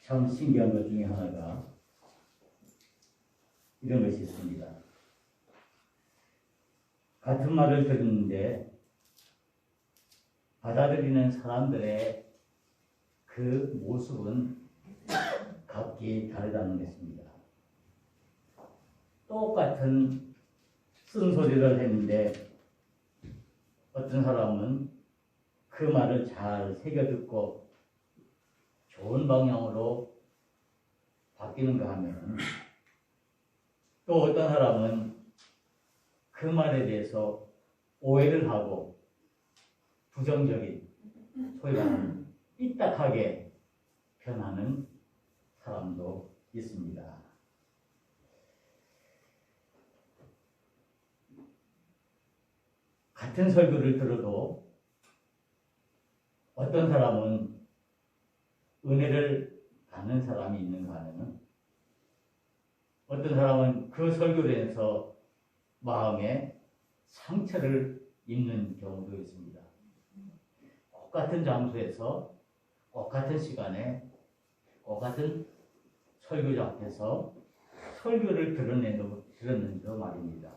참 신기한 것 중에 하나가 이런 것이 있습니다. 같은 말을 듣는데 받아들이는 사람들의 그 모습은 각기 다르다는 것입니다. 똑같은 쓴소리를 했는데 어떤 사람은 그 말을 잘 새겨듣고 좋은 방향으로 바뀌는가 하면 또 어떤 사람은 그 말에 대해서 오해를 하고 부정적인 소위 말하는 삐딱하게 변하는 사람도 있습니다. 같은 설교를 들어도 어떤 사람은 은혜를 받는 사람이 있는가 하면 어떤 사람은 그 설교로 인해서 마음에 상처를 입는 경우도 있습니다. 똑같은 장소에서 똑같은 시간에 똑같은 설교자 앞에서 설교를 들었는데도 말입니다.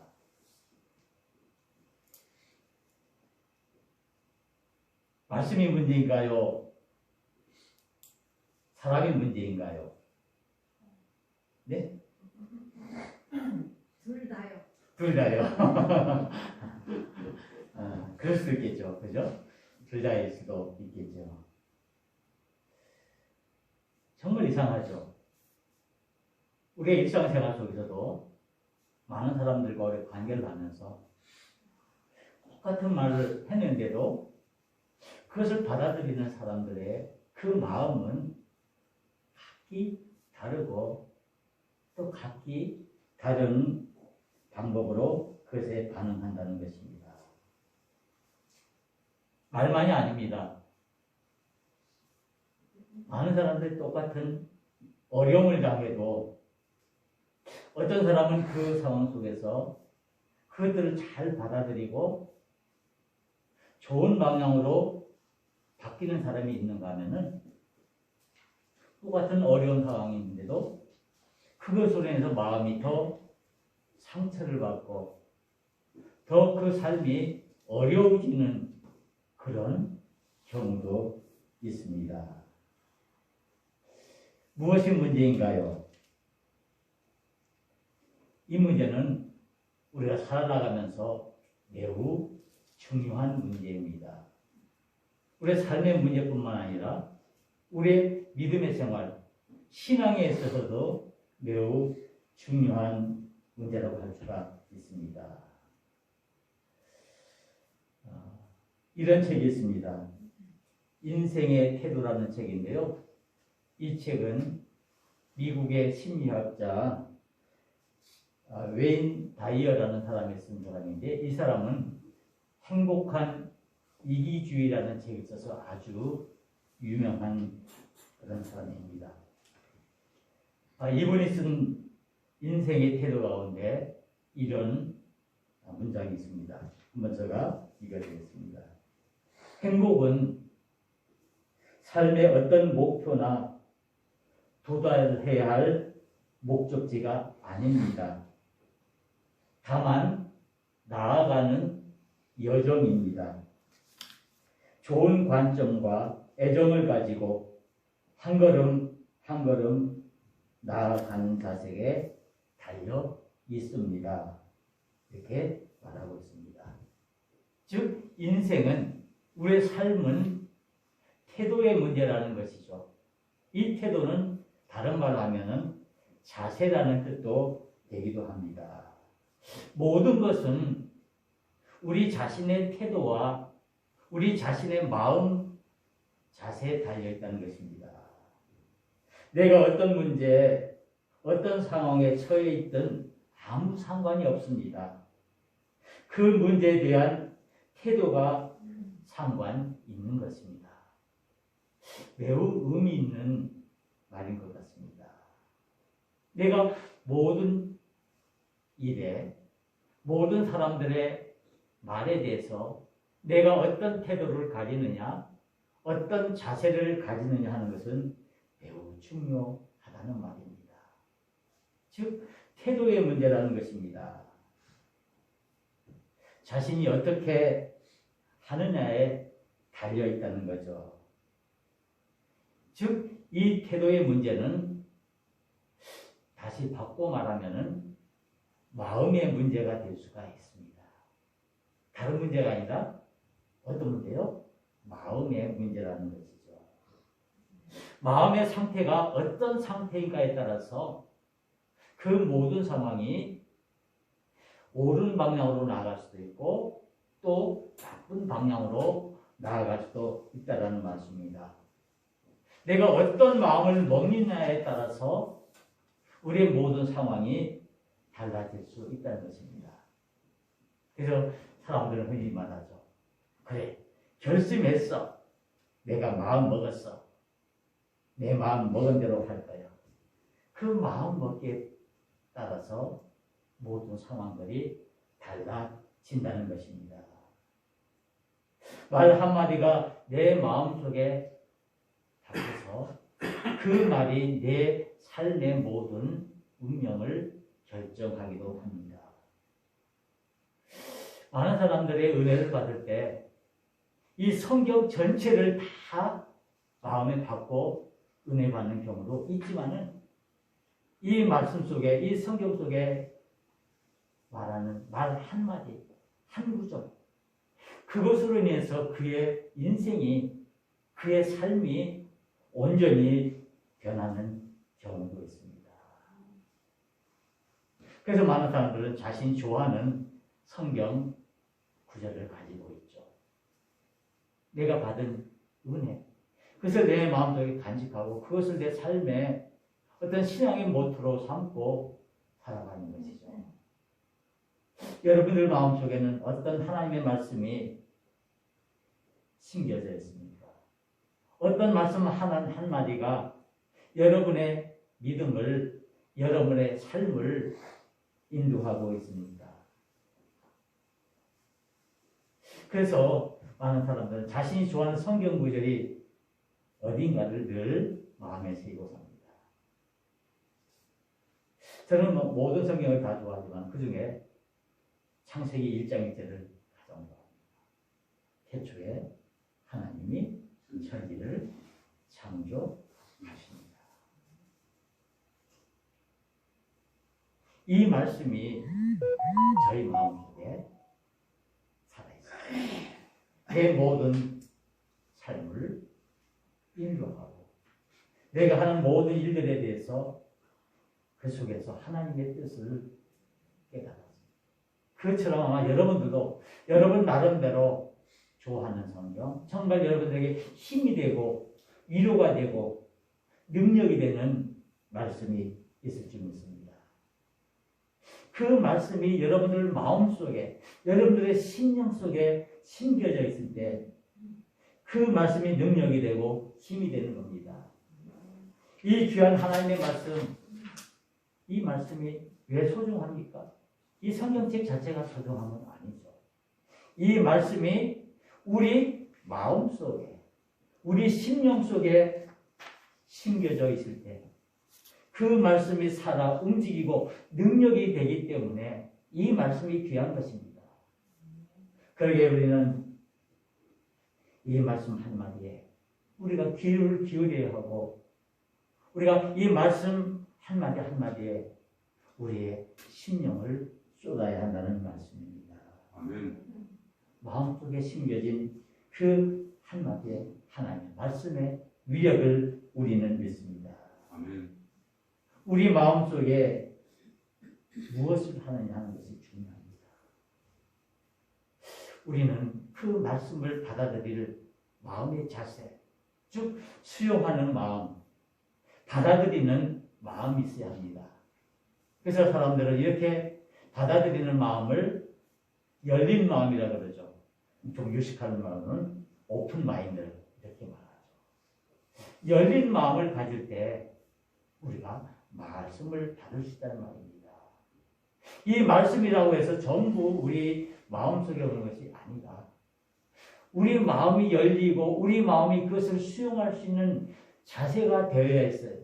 말씀이 문제인가요? 사람이 문제인가요? 네? 둘 다요. 둘 다요. 그럴 수도 있겠죠. 그죠? 둘 다일 수도 있겠죠. 정말 이상하죠. 우리의 일상생활 속에서도 많은 사람들과 우리 관계를 하면서 똑같은 말을 했는데도 그것을 받아들이는 사람들의 그 마음은 각기 다르고 또 각기 다른 방법으로 그것에 반응한다는 것입니다. 말만이 아닙니다. 많은 사람들이 똑같은 어려움을 당해도 어떤 사람은 그 상황 속에서 그것들을 잘 받아들이고 좋은 방향으로 바뀌는 사람이 있는가 하면은 똑같은 어려운 상황이 있는데도 그것으로 인해서 마음이 더 상처를 받고 더 그 삶이 어려워지는 그런 경우도 있습니다. 무엇이 문제인가요? 이 문제는 우리가 살아나가면서 매우 중요한 문제입니다. 우리의 삶의 문제뿐만 아니라 우리의 믿음의 생활, 신앙에 있어서도 매우 중요한 문제라고 할 수가 있습니다. 이런 책이 있습니다. 인생의 태도라는 책인데요. 이 책은 미국의 심리학자 웨인 다이어라는 사람이 쓴 사람인데 이 사람은 행복한 이기주의라는 책이 있어서 아주 유명한 그런 사람입니다. 이분이 쓴 인생의 태도 가운데 이런 문장이 있습니다. 한번 제가 읽어드리겠습니다. 행복은 삶의 어떤 목표나 도달해야 할 목적지가 아닙니다. 다만 나아가는 여정입니다. 좋은 관점과 애정을 가지고 한 걸음 한 걸음 나아가는 자세에 달려 있습니다. 이렇게 말하고 있습니다. 즉 인생은 우리의 삶은 태도의 문제라는 것이죠. 이 태도는 다른 말로 하면은 자세라는 뜻도 되기도 합니다. 모든 것은 우리 자신의 태도와 우리 자신의 마음 자세에 달려있다는 것입니다. 내가 어떤 문제, 어떤 상황에 처해 있든 아무 상관이 없습니다. 그 문제에 대한 태도가 상관 있는 것입니다. 매우 의미 있는 말인 것 같습니다. 내가 모든 일에, 모든 사람들의 말에 대해서 내가 어떤 태도를 가지느냐, 어떤 자세를 가지느냐 하는 것은 매우 중요하다는 말입니다. 즉 태도의 문제라는 것입니다. 자신이 어떻게 하느냐에 달려 있다는 거죠. 즉 이 태도의 문제는 다시 바꿔 말하면은 마음의 문제가 될 수가 있습니다. 다른 문제가 아니라 어떤 문제요? 마음의 문제라는 것이죠. 마음의 상태가 어떤 상태인가에 따라서 그 모든 상황이 옳은 방향으로 나아갈 수도 있고 또 나쁜 방향으로 나아갈 수도 있다는 말씀입니다. 내가 어떤 마음을 먹느냐에 따라서 우리의 모든 상황이 달라질 수 있다는 것입니다. 그래서 사람들은 흔히 말하죠. 그래, 결심했어. 내가 마음 먹었어. 내 마음 먹은 대로 할 거야. 그 마음 먹기에 따라서 모든 상황들이 달라진다는 것입니다. 말 한마디가 내 마음속에 닿아서 그 말이 내 삶의 모든 운명을 결정하기도 합니다. 많은 사람들의 은혜를 받을 때 이 성경 전체를 다 마음에 받고 은혜 받는 경우도 있지만은 이 말씀 속에, 이 성경 속에 말하는 말 한마디, 한 구절, 그것으로 인해서 그의 인생이, 그의 삶이 온전히 변하는 경우도 있습니다. 그래서 많은 사람들은 자신이 좋아하는 성경 구절을 가지고 있죠. 내가 받은 은혜, 그래서 내 마음속에 간직하고 그것을 내 삶의 어떤 신앙의 모토로 삼고 살아가는 것이죠. 여러분들 마음속에는 어떤 하나님의 말씀이 심겨져 있습니까? 어떤 말씀 한마디가 여러분의 믿음을, 여러분의 삶을 인도하고 있습니다. 그래서 많은 사람들은 자신이 좋아하는 성경 구절이 어딘가를 늘 마음에 새기고 삽니다. 저는 모든 성경을 다 좋아하지만 그 중에 창세기 1장 1절을 가장 좋아합니다. 태초에 하나님이 천지를 창조하십니다. 이 말씀이 저희 마음속에 살아있습니다. 내 모든 삶을 인도하고 내가 하는 모든 일들에 대해서 그 속에서 하나님의 뜻을 깨달았습니다. 그처럼 아마 여러분들도 여러분 나름대로 좋아하는 성경, 정말 여러분들에게 힘이 되고 위로가 되고 능력이 되는 말씀이 있을지 믿습니다. 그 말씀이 여러분들 마음속에, 여러분들의 심령 속에 심겨져 있을 때 그 말씀이 능력이 되고 힘이 되는 겁니다. 이 귀한 하나님의 말씀, 이 말씀이 왜 소중합니까? 이 성경책 자체가 소중한 건 아니죠. 이 말씀이 우리 마음 속에, 우리 심령 속에 심겨져 있을 때 그 말씀이 살아 움직이고 능력이 되기 때문에 이 말씀이 귀한 것입니다. 그러기에 우리는 이 말씀 한마디에 우리가 귀를 기울여야 하고 우리가 이 말씀 한마디 한마디에 우리의 심령을 쏟아야 한다는 말씀입니다. 아멘. 마음속에 심겨진 그 한마디의 하나님의 말씀의 위력을 우리는 믿습니다. 아멘. 우리 마음속에 무엇을 하느냐 하는 것이 중요합니다. 우리는 그 말씀을 받아들일 마음의 자세, 즉 수용하는 마음, 받아들이는 마음이 있어야 합니다. 그래서 사람들은 이렇게 받아들이는 마음을 열린 마음이라고 그러죠. 좀 유식한 마음은 오픈 마인드 이렇게 말하죠. 열린 마음을 가질 때 우리가 말씀을 받을 수 있다는 말입니다. 이 말씀이라고 해서 전부 우리 마음속에 오는 것이 아니다. 우리 마음이 열리고 우리 마음이 그것을 수용할 수 있는 자세가 되어야 했어요.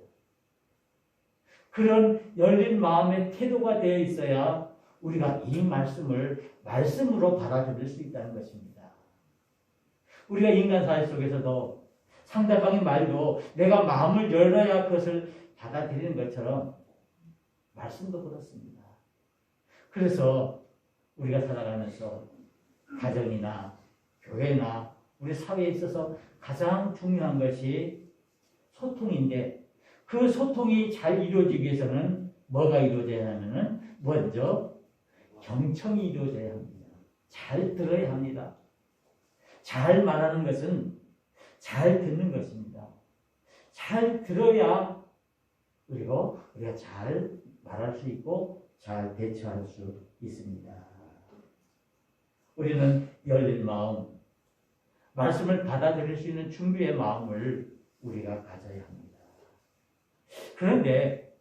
그런 열린 마음의 태도가 되어 있어야 우리가 이 말씀을 말씀으로 받아들일 수 있다는 것입니다. 우리가 인간 사회 속에서도 상대방의 말도 내가 마음을 열어야 그것을 받아들이는 것처럼 말씀도 그렇습니다. 그래서 우리가 살아가면서 가정이나 교회나 우리 사회에 있어서 가장 중요한 것이 소통인데 그 소통이 잘 이루어지기 위해서는 뭐가 이루어져야 하면은 먼저 경청이 이루어져야 합니다. 잘 들어야 합니다. 잘 말하는 것은 잘 듣는 것입니다. 잘 들어야 그리고 우리가 잘 말할 수 있고 잘 대처할 수 있습니다. 우리는 열린 마음, 말씀을 받아들일 수 있는 준비의 마음을 우리가 가져야 합니다. 그런데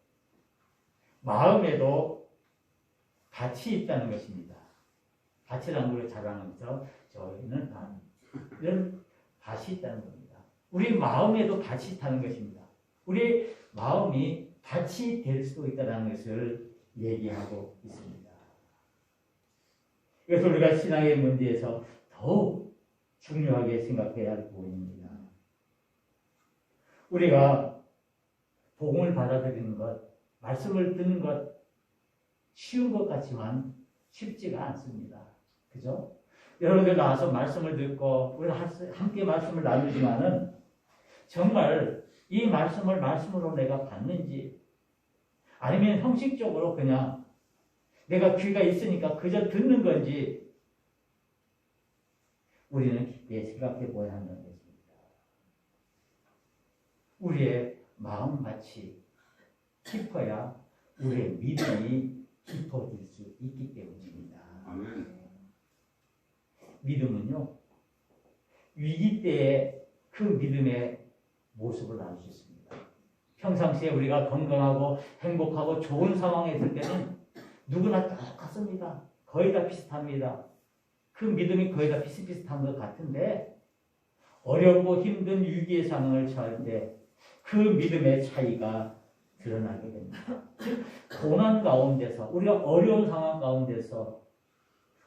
마음에도 밭이 있다는 것입니다. 밭이라는 걸 자랑하면서 저희는 이런 밭이 있다는 겁니다. 우리 마음에도 밭이 있다는 것입니다. 우리 마음이 밭이 될 수도 있다는 것을 얘기하고 있습니다. 그래서 우리가 신앙의 문제에서 더욱 중요하게 생각해야 할 부분입니다. 우리가 복음을 받아들이는 것, 말씀을 듣는 것 쉬운 것 같지만 쉽지가 않습니다. 그죠? 여러분들 나와서 말씀을 듣고 우리가 함께 말씀을 나누지만은 정말 이 말씀을 말씀으로 내가 받는지 아니면 형식적으로 그냥 내가 귀가 있으니까 그저 듣는 건지 우리는 깊게 생각해 보아야 한다는 것입니다. 우리의 마음밭이 깊어야 우리의 믿음이 깊어질 수 있기 때문입니다. 아멘. 믿음은요, 위기 때에 그 믿음의 모습을 알 수 있습니다. 평상시에 우리가 건강하고 행복하고 좋은 상황에 있을 때는 누구나 똑같습니다. 거의 다 비슷합니다. 그 믿음이 거의 다 비슷비슷한 것 같은데 어렵고 힘든 위기의 상황을 처할 때 그 믿음의 차이가 드러나게 됩니다. 즉 고난 가운데서 우리가 어려운 상황 가운데서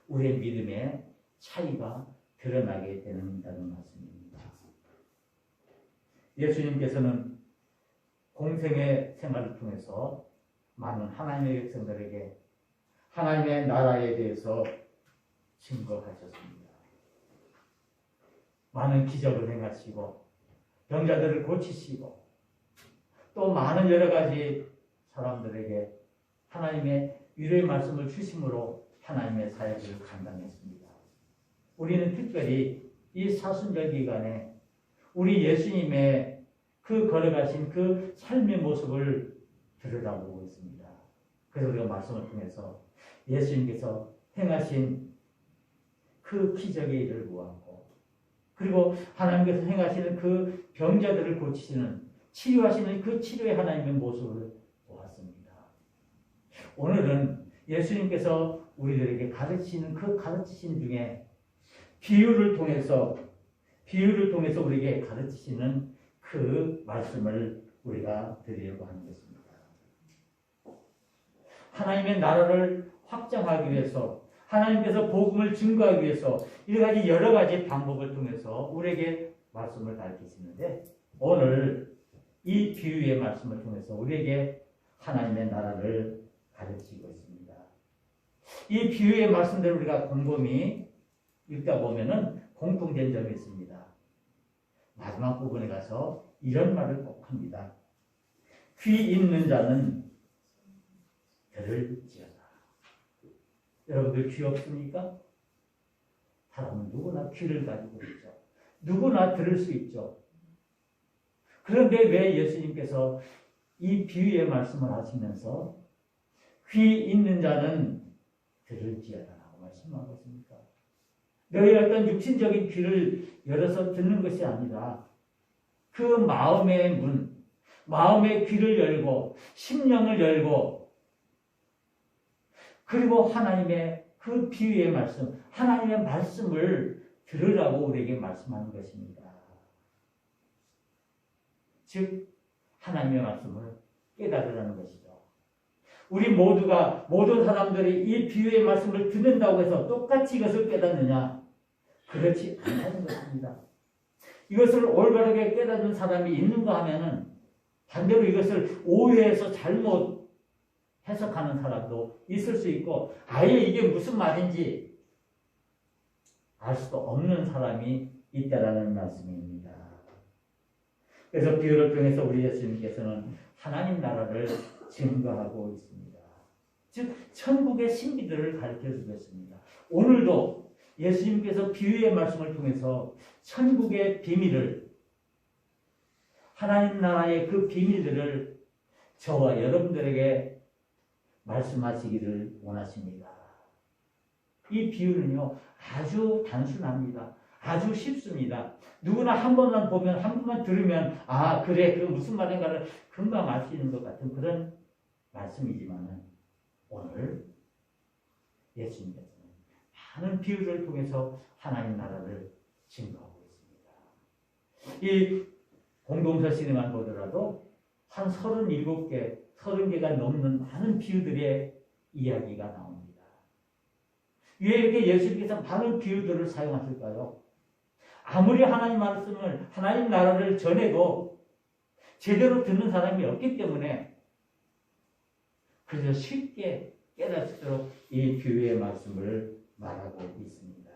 우리의 믿음의 차이가 드러나게 된다는 말씀입니다. 예수님께서는 공생의 생활을 통해서 많은 하나님의 백성들에게 하나님의 나라에 대해서 증거하셨습니다. 많은 기적을 행하시고 병자들을 고치시고 또 많은 여러 가지 사람들에게 하나님의 위로의 말씀을 주심으로 하나님의 사역을 감당했습니다. 우리는 특별히 이 사순절 기간에 우리 예수님의 그 걸어가신 그 삶의 모습을 들여다보고 있습니다. 그래서 우리가 말씀을 통해서 예수님께서 행하신 그 기적의 일을 보았고 그리고 하나님께서 행하시는 그 병자들을 고치시는 치유하시는 그 치료의 하나님의 모습을 보았습니다. 오늘은 예수님께서 우리들에게 가르치시는 그 가르치신 중에 비유를 통해서 우리에게 가르치시는 그 말씀을 우리가 드리려고 하는 것입니다. 하나님의 나라를 확장하기 위해서 하나님께서 복음을 증거하기 위해서 여러 가지 방법을 통해서 우리에게 말씀을 가르치시는데 오늘 이 비유의 말씀을 통해서 우리에게 하나님의 나라를 가르치고 있습니다. 이 비유의 말씀대로 우리가 곰곰이 읽다 보면은 공통된 점이 있습니다. 마지막 부분에 가서 이런 말을 꼭 합니다. 귀 있는 자는 들을지어다. 여러분들 귀 없습니까? 사람은 누구나 귀를 가지고 있죠. 누구나 들을 수 있죠. 그런데 왜 예수님께서 이 비유의 말씀을 하시면서 귀 있는 자는 들을지어다라고 말씀하고 있습니까? 너희 어떤 육신적인 귀를 열어서 듣는 것이 아니라 그 마음의 문, 마음의 귀를 열고 심령을 열고 그리고 하나님의 그 비유의 말씀, 하나님의 말씀을 들으라고 우리에게 말씀하는 것입니다. 즉 하나님의 말씀을 깨달으라는 것이죠. 우리 모두가 모든 사람들이 이 비유의 말씀을 듣는다고 해서 똑같이 이것을 깨닫느냐? 그렇지 않다는 것입니다. 이것을 올바르게 깨닫는 사람이 있는가 하면은 반대로 이것을 오해해서 잘못 해석하는 사람도 있을 수 있고 아예 이게 무슨 말인지 알 수도 없는 사람이 있다라는 말씀입니다. 그래서 비유를 통해서 우리 예수님께서는 하나님 나라를 증거하고 있습니다. 즉 천국의 신비들을 가르쳐주고 있습니다. 오늘도 예수님께서 비유의 말씀을 통해서 천국의 비밀을 하나님 나라의 그 비밀들을 저와 여러분들에게 말씀하시기를 원하십니다. 이 비유는요 아주 단순합니다. 아주 쉽습니다. 누구나 한 번만 보면 한 번만 들으면 아 그래 그 무슨 말인가를 금방 알 수 있는 것 같은 그런 말씀이지만 오늘 예수님께서는 많은 비유를 통해서 하나님 나라를 증거하고 있습니다. 이 공동서신에만 보더라도 한 37개, 30개가 넘는 많은 비유들의 이야기가 나옵니다. 왜 이렇게 예수님께서 많은 비유들을 사용하실까요? 아무리 하나님 말씀을, 하나님 나라를 전해도 제대로 듣는 사람이 없기 때문에 그래서 쉽게 깨달을 수 있도록 이 비유의 말씀을 말하고 있습니다.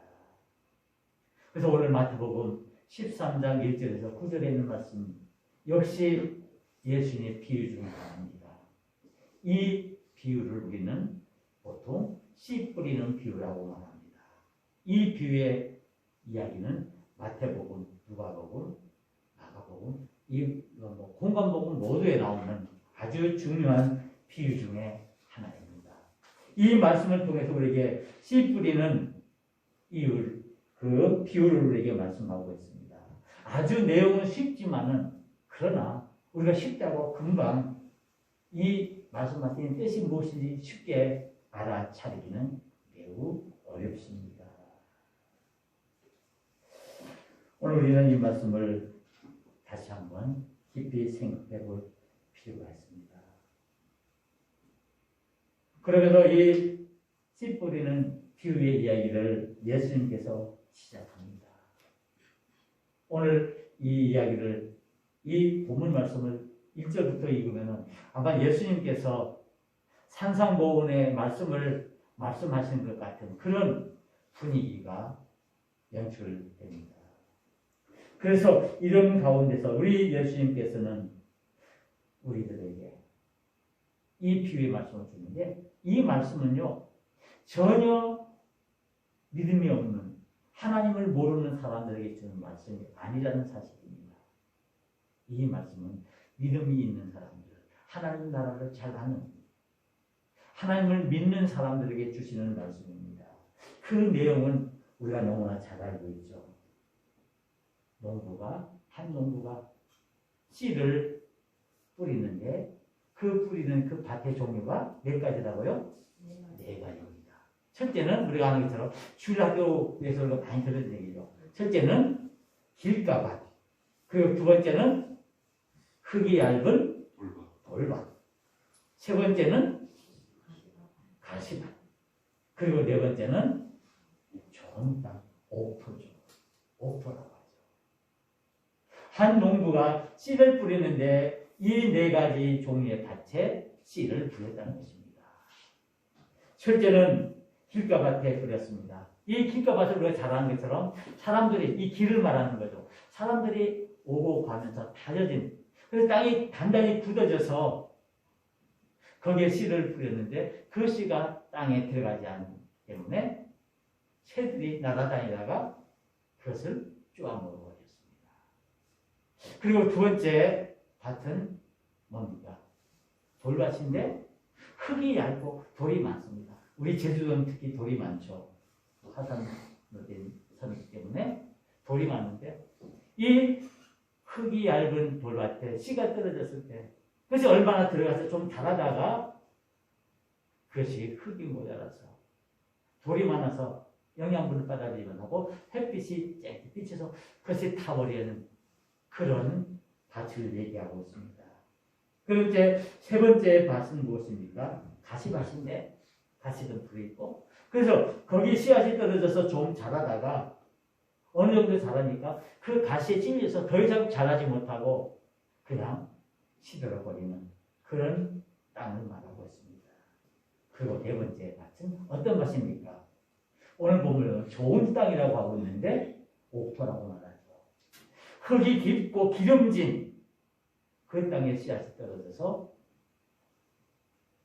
그래서 오늘 마태복음 13장 1절에서 9절에 있는 말씀 역시 예수님의 비유 중 하나입니다. 이 비유를 우리는 보통 씨 뿌리는 비유라고 말합니다. 이 비유의 이야기는 마태복음, 누가복음, 마가복음, 공관복음 모두에 나오는 아주 중요한 비유 중에 하나입니다. 이 말씀을 통해서 우리에게 씨 뿌리는 이유를 그 비유를 우리에게 말씀하고 있습니다. 아주 내용은 쉽지만은 그러나 우리가 쉽다고 금방 이 말씀하신 뜻이 무엇인지 쉽게 알아차리기는 매우 어렵습니다. 오늘 우리는 이 말씀을 다시 한번 깊이 생각해 볼 필요가 있습니다. 그러면서 이 씨 뿌리는 비유의 이야기를 예수님께서 시작합니다. 오늘 이 이야기를 이 본문 말씀을 1절부터 읽으면 아마 예수님께서 산상보훈의 말씀을 말씀하시는 것 같은 그런 분위기가 연출됩니다. 그래서 이런 가운데서 우리 예수님께서는 우리들에게 이 비유의 말씀을 주는데 이 말씀은요 전혀 믿음이 없는 하나님을 모르는 사람들에게 주는 말씀이 아니라는 사실입니다. 이 말씀은 믿음이 있는 사람들, 하나님 나라를 잘 아는 하나님을 믿는 사람들에게 주시는 말씀입니다. 그 내용은 우리가 너무나 잘 알고 있죠. 한 농부가 씨를 뿌리는데 그 뿌리는 그 밭의 종류가 몇 가지라고요? 네 가지입니다. 첫째는 우리가 아는 것처럼 주일학교에서 많이 들은 얘기죠. 첫째는 길가밭. 그리고 두 번째는 흙이 얇은 돌밭. 세 번째는 가시밭. 그리고 네 번째는 좋은 땅, 오프죠. 오프라고 하죠. 한 농부가 씨를 뿌리는데 이 네 가지 종류의 밭에 씨를 뿌렸다는 것입니다. 첫째는 길가밭에 뿌렸습니다. 이 길가밭을 우리가 잘 아는 것처럼 사람들이 이 길을 말하는 거죠. 사람들이 오고 가면서 다져진 그래서 땅이 단단히 굳어져서 거기에 씨를 뿌렸는데 그 씨가 땅에 들어가지 않기 때문에 새들이 날아다니다가 그것을 쪼아 먹어버렸습니다. 그리고 두 번째 밭은 뭡니까? 돌밭인데 흙이 얇고 돌이 많습니다. 우리 제주도는 특히 돌이 많죠. 화산으로 된 섬이기 때문에 돌이 많은데 이 흙이 얇은 돌밭에 씨가 떨어졌을 때 그것이 얼마나 들어가서 좀 자라다가 그것이 흙이 모자라서 돌이 많아서 영양분을 받아들이면 하고 햇빛이 쨍쨍 비쳐서 그것이 타버리는 그런 밭을 얘기하고 있습니다. 그럼 이제 세 번째 밭은 무엇입니까? 가시밭인데 가시도 부있고 그래서 거기 씨앗이 떨어져서 좀 자라다가 어느 정도 자라니까 그 가시에 찔려서 더 이상 자라지 못하고 그냥 시들어버리는 그런 땅을 말하고 있습니다. 그리고 네 번째 밭은 어떤 밭입니까? 오늘 보면 좋은 땅이라고 하고 있는데 옥토라고 말하죠. 흙이 깊고 기름진 그 땅에 씨앗이 떨어져서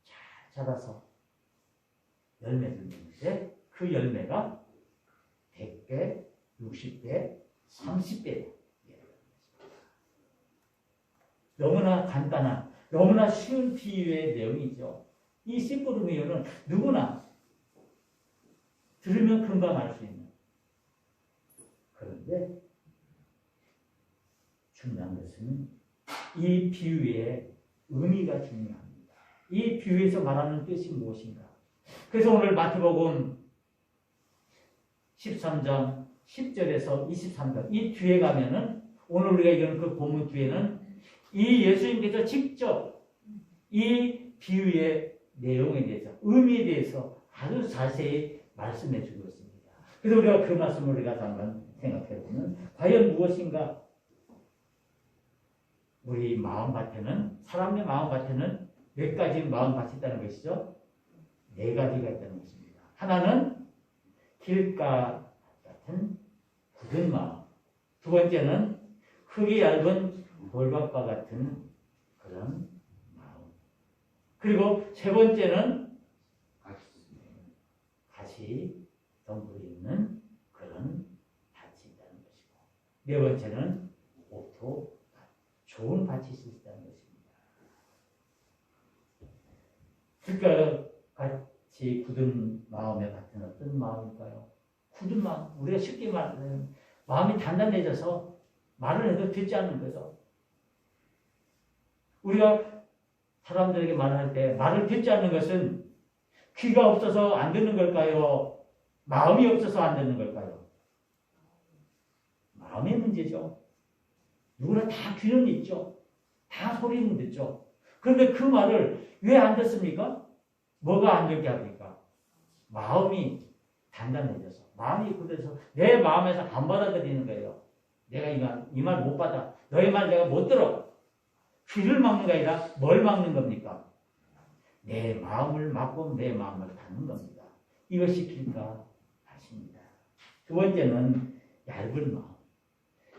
잘 자라서 열매를 맺는데 그 열매가 100배, 60배, 30배. 너무나 간단한, 너무나 쉬운 비유의 내용이죠. 이 씨 뿌리는 이유는 누구나 들으면 금방 알 수 있는. 그런데 중요한 것은 이 비유의 의미가 중요합니다. 이 비유에서 말하는 뜻이 무엇인가? 그래서 오늘 마태복음 13장 10절에서 23절 이 뒤에 가면은 오늘 우리가 읽은 그 본문 뒤에는 이 예수님께서 직접 이 비유의 내용에 대해서 의미에 대해서 아주 자세히 말씀해 주고 있습니다. 그래서 우리가 그 말씀을 우리가 한번 생각해 보면 과연 무엇인가? 우리 마음밭에는 사람의 마음밭에는 몇 가지 마음밭이 있다는 것이죠. 네 가지가 있다는 것입니다. 하나는 길가 같은 굳은 마음. 두 번째는 흙이 얇은 돌밭과 같은 그런 마음. 그리고 세 번째는 가시 덩굴이 있는 그런 밭이 있다는 것이고 네 번째는 옥토 좋은 밭이 있다는 것입니다. 그러니까 같이 굳은 마음에 같은 어떤 마음일까요? 굳은 마음. 우리가 쉽게 말하면 마음이 단단해져서 말을 해도 듣지 않는 거죠. 우리가 사람들에게 말할 때 말을 듣지 않는 것은 귀가 없어서 안 듣는 걸까요? 마음이 없어서 안 듣는 걸까요? 마음의 문제죠. 누구나 다 귀는 있죠. 다 소리는 듣죠. 그런데 그 말을 왜 안 듣습니까? 뭐가 안 듣게 합니까? 마음이 단단해져서 마음이 굳어서 내 마음에서 안 받아들이는 거예요. 내가 이 말 못 받아. 너의 말 내가 못 들어. 귀를 막는 게 아니라 뭘 막는 겁니까? 내 마음을 막고 내 마음을 닫는 겁니다. 이것이 길가 밭입니다. 두 번째는 얇은 마음.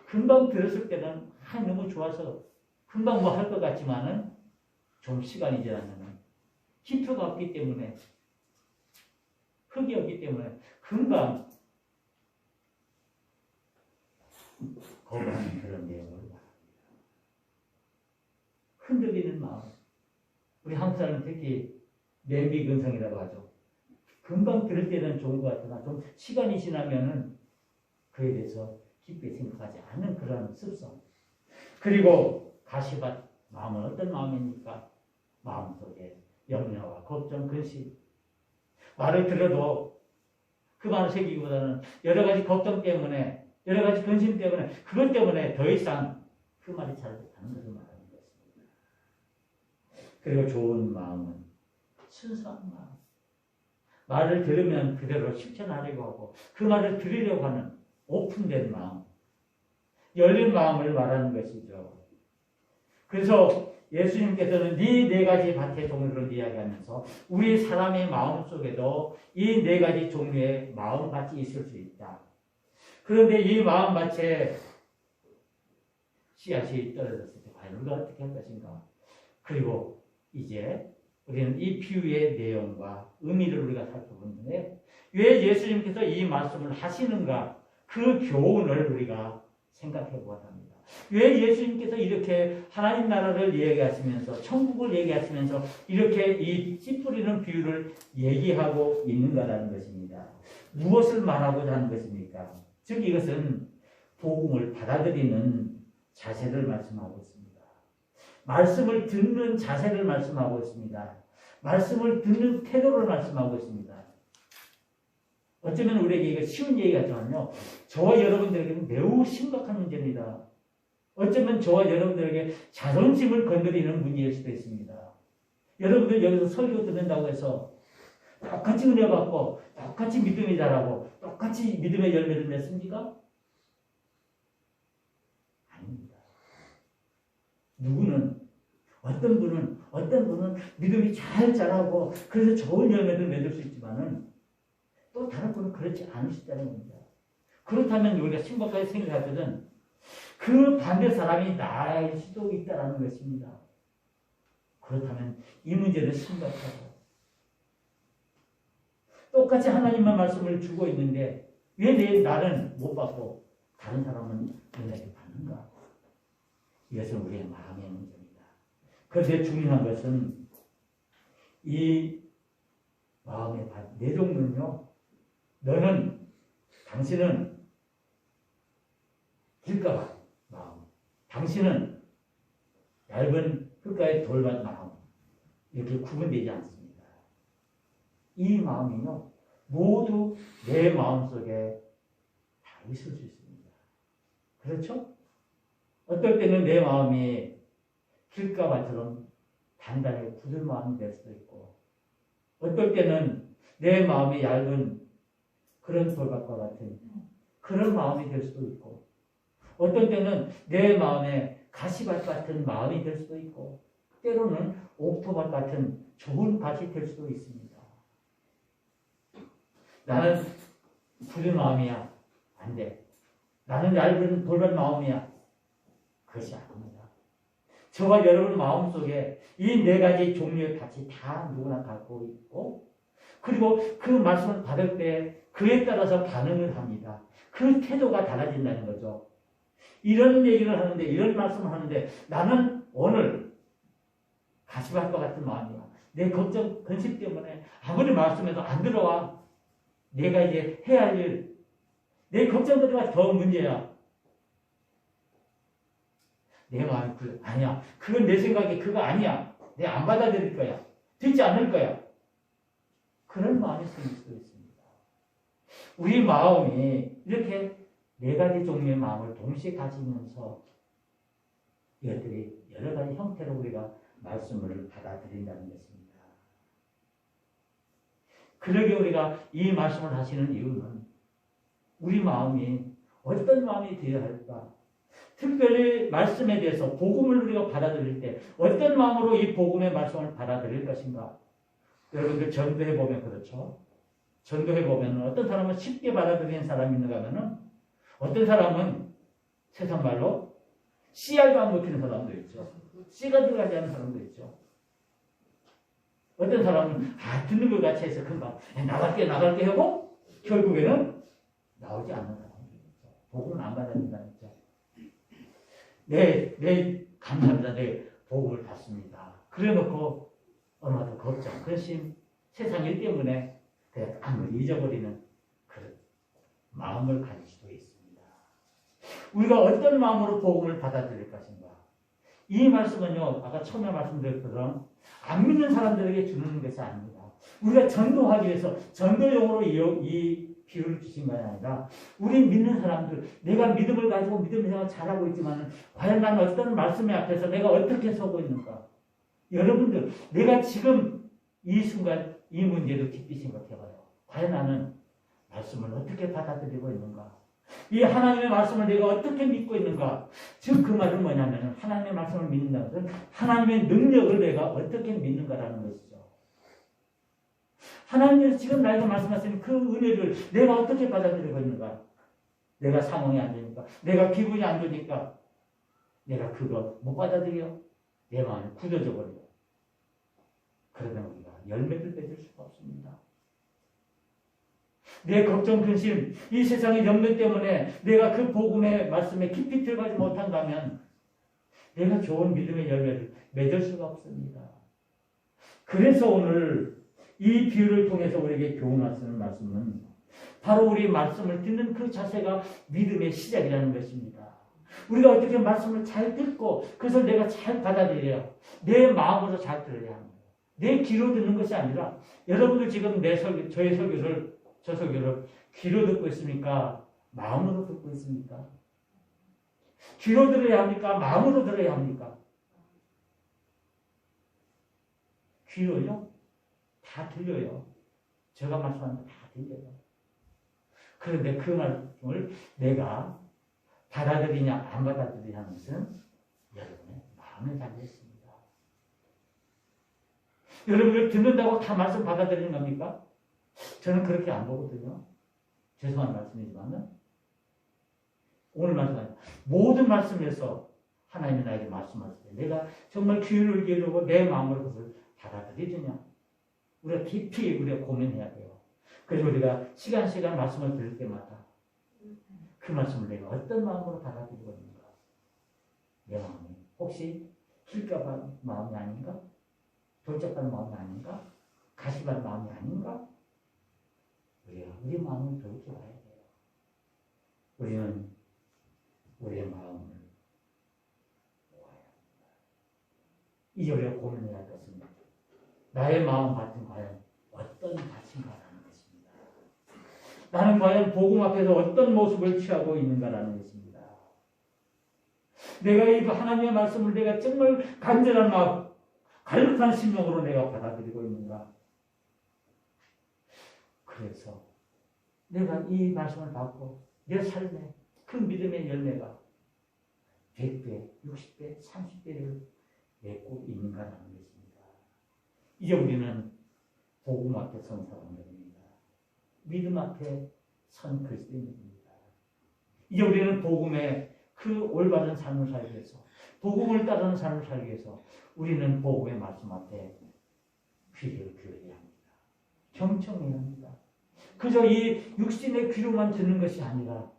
금방 들었을 때는 너무 좋아서 금방 뭐 할 것 같지만은 좀 시간이 지나면 기초가 없기 때문에 흙이 없기 때문에 금방 거부하는 그런 내용을 말합니다. 흔들리는 마음. 우리 한국 사람은 특히 냄비 근성이라고 하죠. 금방 들을 때는 좋은 것 같으나 좀 시간이 지나면은 그에 대해서 깊게 생각하지 않는 그런 습성. 그리고 가시밭 마음은 어떤 마음입니까? 마음속에 염려와 걱정, 근심. 말을 들어도 그 말을 새기기보다는 여러 가지 걱정 때문에, 여러 가지 근심 때문에, 그것 때문에 더 이상 그 말이 잘 못하는 것을 말하는 것입니다. 그리고 좋은 마음은 순수한 마음. 말을 들으면 그대로 실천하려고 하고 그 말을 들으려고 하는 오픈된 마음, 열린 마음을 말하는 것이죠. 그래서 예수님께서는 이 네 가지 밭의 종류를 이야기하면서 우리 사람의 마음 속에도 이 네 가지 종류의 마음밭이 있을 수 있다. 그런데 이 마음밭에 씨앗이 떨어졌을 때 과연 우리가 어떻게 할 것인가? 그리고 이제 우리는 이 비유의 내용과 의미를 우리가 살펴보는데 왜 예수님께서 이 말씀을 하시는가? 그 교훈을 우리가 생각해 보아야 합니다. 왜 예수님께서 이렇게 하나님 나라를 얘기하시면서 천국을 얘기하시면서 이렇게 이 씨 뿌리는 비유를 얘기하고 있는가라는 것입니다. 무엇을 말하고자 하는 것입니까? 즉 이것은 복음을 받아들이는 자세를 말씀하고 있습니다. 말씀을 듣는 자세를 말씀하고 있습니다. 말씀을 듣는 태도를 말씀하고 있습니다. 어쩌면 우리에게 이거 쉬운 얘기 같지만요. 저와 여러분들에게는 매우 심각한 문제입니다. 어쩌면 저와 여러분들에게 자존심을 건드리는 문제일 수도 있습니다. 여러분들 여기서 설교 듣는다고 해서 똑같이 은혜 받고 똑같이 믿음이 자라고 똑같이 믿음의 열매를 맺습니까? 아닙니다. 누구는 어떤 분은 믿음이 잘 자라고 그래서 좋은 열매를 맺을 수 있지만은 또 다른 분은 그렇지 않으시다는 겁니다. 그렇다면 우리가 심각하게 생각할 때는 그 반대 사람이 나일 수도 있다는 것입니다. 그렇다면 이 문제는 심각하고 똑같이 하나님만 말씀을 주고 있는데 왜 나는 못 받고 다른 사람은 은혜를 받는가? 이것은 우리의 마음의 문제입니다. 그런데 중요한 것은 이 마음의 내종는요. 당신은 길가밭 마음, 당신은 얇은 흙가의 돌밭 마음 이렇게 구분되지 않습니다. 이 마음이요 모두 내 마음속에 다 있을 수 있습니다. 그렇죠? 어떨 때는 내 마음이 길가밭처럼 단단하게 굳은 마음이 될 수도 있고 어떨 때는 내 마음이 얇은 그런 돌밭과 같은 그런 마음이 될 수도 있고 어떤 때는 내 마음에 가시밭 같은 마음이 될 수도 있고 때로는 옥토밭 같은 좋은 밭이 될 수도 있습니다. 나는 굳은 마음이야. 안 돼. 나는 얇은 돌밭 마음이야. 그것이 아닙니다. 저와 여러분 마음속에 이 네 가지 종류의 밭이 다 누구나 갖고 있고 그리고 그 말씀을 받을 때 그에 따라서 반응을 합니다. 그 태도가 달라진다는 거죠. 이런 얘기를 하는데 이런 말씀을 하는데 나는 오늘 가시밭과 같은 마음이야. 내 걱정, 근심 때문에 아무리 말씀해도 안 들어와. 내가 이제 해야 할 일, 내 걱정들이 더 문제야. 내 마음이 아니야. 그건 내 생각에 그거 아니야. 내가 안 받아들일 거야. 듣지 않을 거야. 그런 마음이 생길 수도 있습니다. 우리 마음이 이렇게 네 가지 종류의 마음을 동시에 가지면서 이것들이 여러 가지 형태로 우리가 말씀을 받아들인다는 것입니다. 그러게 우리가 이 말씀을 하시는 이유는 우리 마음이 어떤 마음이 되어야 할까? 특별히 말씀에 대해서 복음을 우리가 받아들일 때 어떤 마음으로 이 복음의 말씀을 받아들일 것인가? 여러분들 전도해보면 그렇죠. 전도해보면 어떤 사람은 쉽게 받아들이는 사람이 있는가 하면은 어떤 사람은 세상 말로 씨알도 안 먹히는 사람도 있죠. 씨가 들어가지 않는 사람도 있죠. 어떤 사람은 듣는 것 같이 해서 금방 나갈게 하고 결국에는 나오지 않는 사람도 있죠. 복음은 안 받아들인다는 거죠. 네, 감사합니다. 네, 복음을 받습니다. 그래 놓고 얼마나 걱정, 근심, 세상 일 때문에 그걸 잊어버리는 그런 마음을 가질 수도 있습니다. 우리가 어떤 마음으로 복음을 받아들일 것인가? 이 말씀은요, 아까 처음에 말씀드렸던 안 믿는 사람들에게 주는 것이 아닙니다. 우리가 전도하기 위해서 전도용으로 이 비유를 주신 것이 아니라 우리 믿는 사람들, 내가 믿음을 가지고 믿음 생활 잘하고 있지만 과연 나는 어떤 말씀의 앞에서 내가 어떻게 서고 있는가? 여러분들, 내가 지금 이 순간 이 문제도 깊이 생각해봐요. 과연 나는 말씀을 어떻게 받아들이고 있는가? 이 하나님의 말씀을 내가 어떻게 믿고 있는가? 즉 그 말은 뭐냐면 하나님의 말씀을 믿는다는 것은 하나님의 능력을 내가 어떻게 믿는가라는 것이죠. 하나님께서 지금 나에게 말씀하시는 그 은혜를 내가 어떻게 받아들이고 있는가? 내가 상황이 안 되니까, 내가 기분이 안 좋으니까 내가 그거 못 받아들여. 내 마음이 굳어져 버려. 그러면 우리가 열매를 맺을 수가 없습니다. 내 걱정, 근심, 이 세상의 염려 때문에 내가 그 복음의 말씀에 깊이 들어가지 못한다면 내가 좋은 믿음의 열매를 맺을 수가 없습니다. 그래서 오늘 이 비유를 통해서 우리에게 교훈하시는 말씀은 바로 우리 말씀을 듣는 그 자세가 믿음의 시작이라는 것입니다. 우리가 어떻게 말씀을 잘 듣고 그것을 내가 잘 받아들여야 내 마음으로 잘 들어야 합니다. 내 귀로 듣는 것이 아니라 여러분들 지금 저의 설교를 저 설교를 귀로 듣고 있습니까? 마음으로 듣고 있습니까? 귀로 들어야 합니까? 마음으로 들어야 합니까? 귀로요? 다 들려요. 제가 말씀하는 거 다 들려요. 그런데 그 말씀을 내가 받아들이냐 안 받아들이냐는 것은 여러분의 마음에 달려 있습니다. 여러분을 듣는다고 다 말씀 받아들이는 겁니까? 저는 그렇게 안 보거든요. 죄송한 말씀이지만은 오늘 말씀 모든 말씀에서 하나님이 나에게 말씀하실 때 내가 정말 귀를 기울이고 내 마음으로 그것을 받아들이느냐 우리가 깊이 우리가 고민해야 돼요. 그래서 우리가 시간 말씀을 들을 때마다 그 말씀을 내가 어떤 마음으로 받아들이고 있는가? 내 마음이 혹시 길가반 마음이 아닌가? 돌짝반 마음이 아닌가? 가시반 마음이 아닌가? 우리가 우리 마음을 돌이켜봐야 돼요. 우리는 우리의 마음을 모아야 합니다. 이 우리가 고민해야 할 것은 나의 마음 같은 과연 어떤 가치인가라는 것입니다. 나는 과연 복음 앞에서 어떤 모습을 취하고 있는가라는 것입니다. 내가 이 하나님의 말씀을 내가 정말 간절한 마음, 갈급한 심령으로 내가 받아들이고 있는가? 그래서 내가 이 말씀을 받고 내 삶에 그 믿음의 열매가 100배, 60배, 30배를 맺고 있는가라는 것입니다. 이제 우리는 복음 앞에 선 사람들입니다. 믿음 앞에 선 그리스도인입니다. 이제 우리는 복음의 그 올바른 삶을 살기 위해서 복음을 따르는 삶을 살기 위해서 우리는 복음의 말씀 앞에 귀를 기울여야 합니다. 경청해야 합니다. 그저 이 육신의 귀로만 듣는 것이 아니라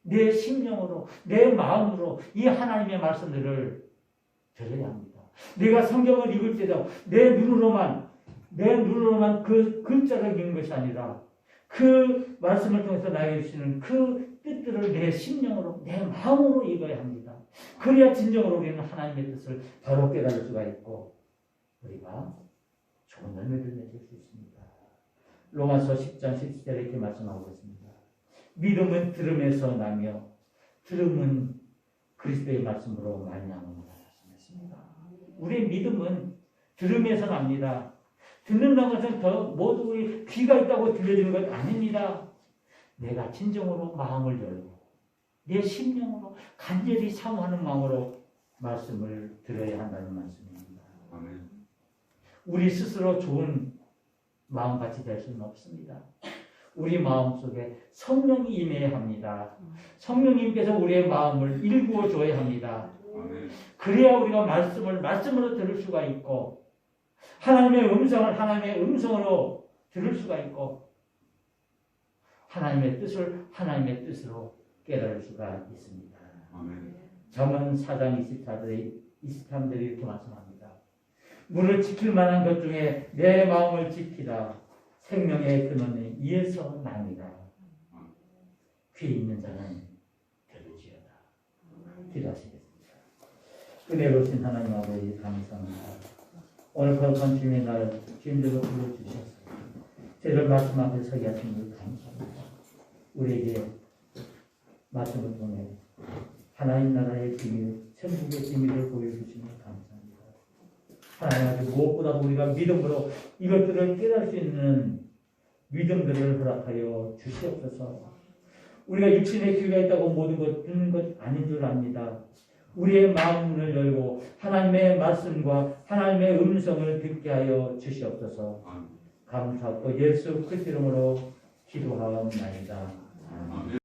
내 심령으로 내 마음으로 이 하나님의 말씀들을 들어야 합니다. 내가 성경을 읽을 때도 내 눈으로만 그 글자를 읽는 것이 아니라 그 말씀을 통해서 나에게 주시는 그 뜻들을 내 심령으로 내 마음으로 읽어야 합니다. 그래야 진정으로 우리는 하나님의 뜻을 바로 깨달을 수가 있고 우리가 좋은 열매를 맺을 수 있습니다. 로마서 10장 17절에 이렇게 말씀하고 있습니다. 믿음은 들음에서 나며 들음은 그리스도의 말씀으로 말미암음이라 말씀했습니다. 우리의 믿음은 들음에서 납니다. 듣는다는 것은 더 모두 우리 귀가 있다고 들려지는 것 아닙니다. 내가 진정으로 마음을 열고 내 심령으로 간절히 사모하는 마음으로 말씀을 들어야 한다는 말씀입니다. 아멘. 우리 스스로 좋은 마음같이 될 수는 없습니다. 우리 마음속에 성령이 임해야 합니다. 성령님께서 우리의 마음을 일구어 줘야 합니다. 그래야 우리가 말씀으로 들을 수가 있고 하나님의 음성을 하나님의 음성으로 들을 수가 있고 하나님의 뜻을 하나님의 뜻으로 깨달을 수가 있습니다. 잠언 4장 23절에 이렇게 말씀합니다. 문을 지킬 만한 것 중에 내 마음을 지키라. 생명의 근원이 이에서 납니다. 귀 있는 자는 들을지어다. 기도하시겠습니다. 은혜로우신 하나님 아버지 감사합니다. 오늘 거룩한 주님의 날 주님들로 불러주셔서 저를 말씀 앞에 서게 하신 걸 감사합니다. 우리에게 말씀을 통해 하나님 나라의 비밀, 천국의 비밀을 보여주시는 감사합니다. 하나님 무엇보다도 우리가 믿음으로 이것들을 깨달을 수 있는 믿음들을 허락하여 주시옵소서. 우리가 육신의 귀가 있다고 모든 것 듣는 것 아닌 줄 압니다. 우리의 마음을 열고 하나님의 말씀과 하나님의 음성을 듣게 하여 주시옵소서. 감사하고 예수 그리스도 이름으로 기도하옵나이다. 아멘.